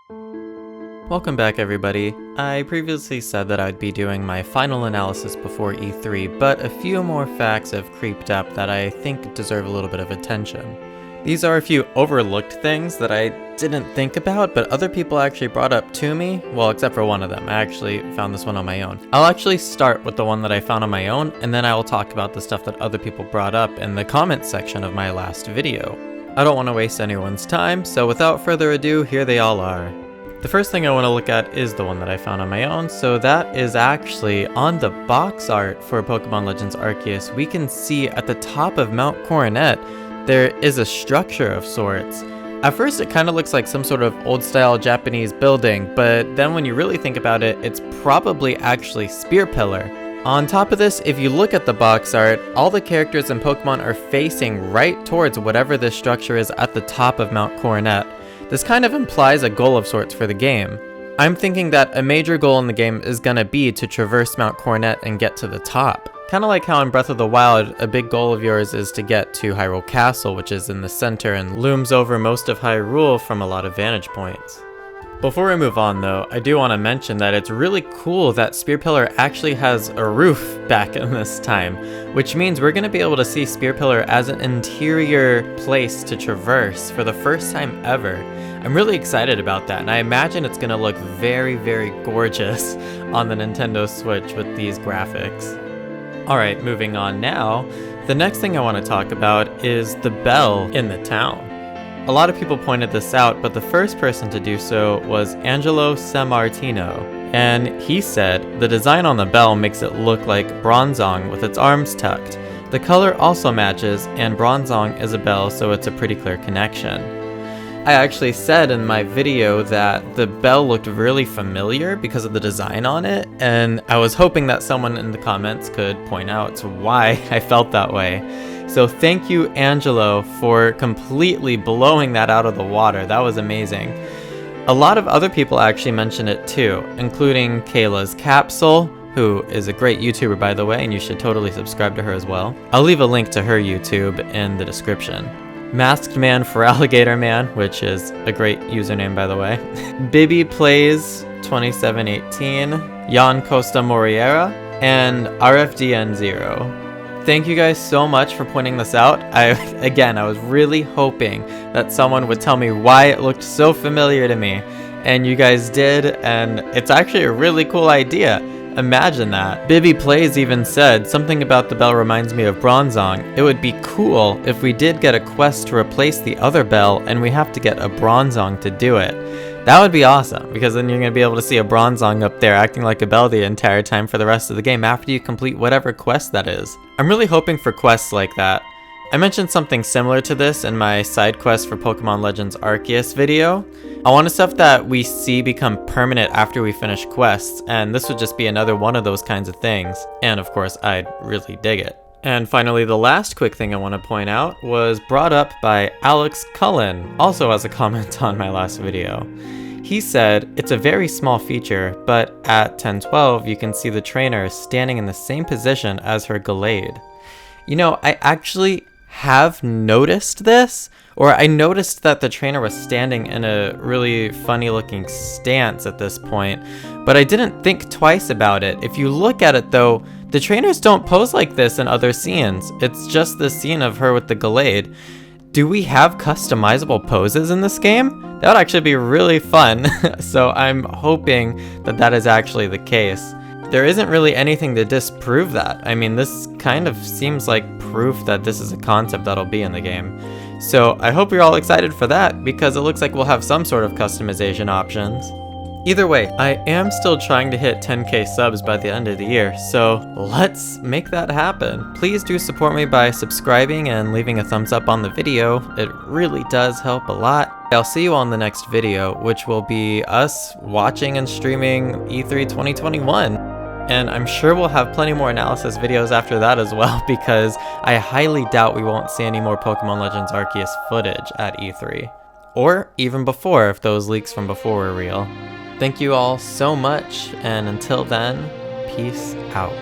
Welcome back, everybody. I previously said that I'd be doing my final analysis before E3, but a few more facts have creeped up that I think deserve a little bit of attention. These are a few overlooked things that I didn't think about, but other people actually brought up to me, well, except for one of them. I actually found this one on my own. I'll actually start with the one that I found on my own, and then I will talk about the stuff that other people brought up in the comments section of my last video. I don't want to waste anyone's time, so without further ado, here they all are. The first thing I want to look at is the one that I found on my own, so that is actually on the box art for Pokemon Legends Arceus. We can see at the top of Mount Coronet, there is a structure of sorts. At first it kind of looks like some sort of old style Japanese building, but then when you really think about it, it's probably actually Spear Pillar. On top of this, if you look at the box art, all the characters and Pokemon are facing right towards whatever this structure is at the top of Mount Coronet. This kind of implies a goal of sorts for the game. I'm thinking that a major goal in the game is gonna be to traverse Mount Coronet and get to the top. Kinda like how in Breath of the Wild, a big goal of yours is to get to Hyrule Castle, which is in the center and looms over most of Hyrule from a lot of vantage points. Before we move on though, I do want to mention that it's really cool that Spear Pillar actually has a roof back in this time, which means we're going to be able to see Spear Pillar as an interior place to traverse for the first time ever. I'm really excited about that, and I imagine it's going to look very, very gorgeous on the Nintendo Switch with these graphics. Alright, moving on now, the next thing I want to talk about is the bell in the town. A lot of people pointed this out, but the first person to do so was Angelo Sammartino, and he said, the design on the bell makes it look like Bronzong with its arms tucked. The color also matches, and Bronzong is a bell, so it's a pretty clear connection. I actually said in my video that the bell looked really familiar because of the design on it, and I was hoping that someone in the comments could point out why I felt that way. So thank you, Angelo, for completely blowing that out of the water. That was amazing. A lot of other people actually mentioned it too, including Kayla's Capsule, who is a great YouTuber by the way, and you should totally subscribe to her as well. I'll leave a link to her YouTube in the description. Masked Man for Alligator Man, which is a great username by the way. Bibby Plays 2718, Jan Costa Moriera, and RFDN0. Thank you guys so much for pointing this out. I was really hoping that someone would tell me why it looked so familiar to me, and you guys did, and it's actually a really cool idea. Imagine that. Bibby Plays even said, something about the bell reminds me of Bronzong. It would be cool if we did get a quest to replace the other bell and we have to get a Bronzong to do it. That would be awesome, because then you're going to be able to see a Bronzong up there acting like a bell the entire time for the rest of the game after you complete whatever quest that is. I'm really hoping for quests like that. I mentioned something similar to this in my side quest for Pokemon Legends Arceus video. I want stuff that we see become permanent after we finish quests, and this would just be another one of those kinds of things. And of course, I'd really dig it. And finally, the last quick thing I want to point out was brought up by Alex Cullen, also as a comment on my last video. He said, it's a very small feature, but at 1012 you can see the trainer standing in the same position as her Gallade. You know, I actually have noticed this, or I noticed that the trainer was standing in a really funny looking stance at this point, but I didn't think twice about it. If you look at it though, the trainers don't pose like this in other scenes. It's just the scene of her with the Gallade. Do we have customizable poses in this game? That would actually be really fun, so I'm hoping that that is actually the case. There isn't really anything to disprove that. I mean, this kind of seems like proof that this is a concept that'll be in the game. So I hope you're all excited for that, because it looks like we'll have some sort of customization options. Either way, I am still trying to hit 10k subs by the end of the year, so let's make that happen. Please do support me by subscribing and leaving a thumbs up on the video. It really does help a lot. I'll see you on the next video, which will be us watching and streaming E3 2021. And I'm sure we'll have plenty more analysis videos after that as well, because I highly doubt we won't see any more Pokemon Legends Arceus footage at E3. Or even before, if those leaks from before were real. Thank you all so much, and until then, peace out.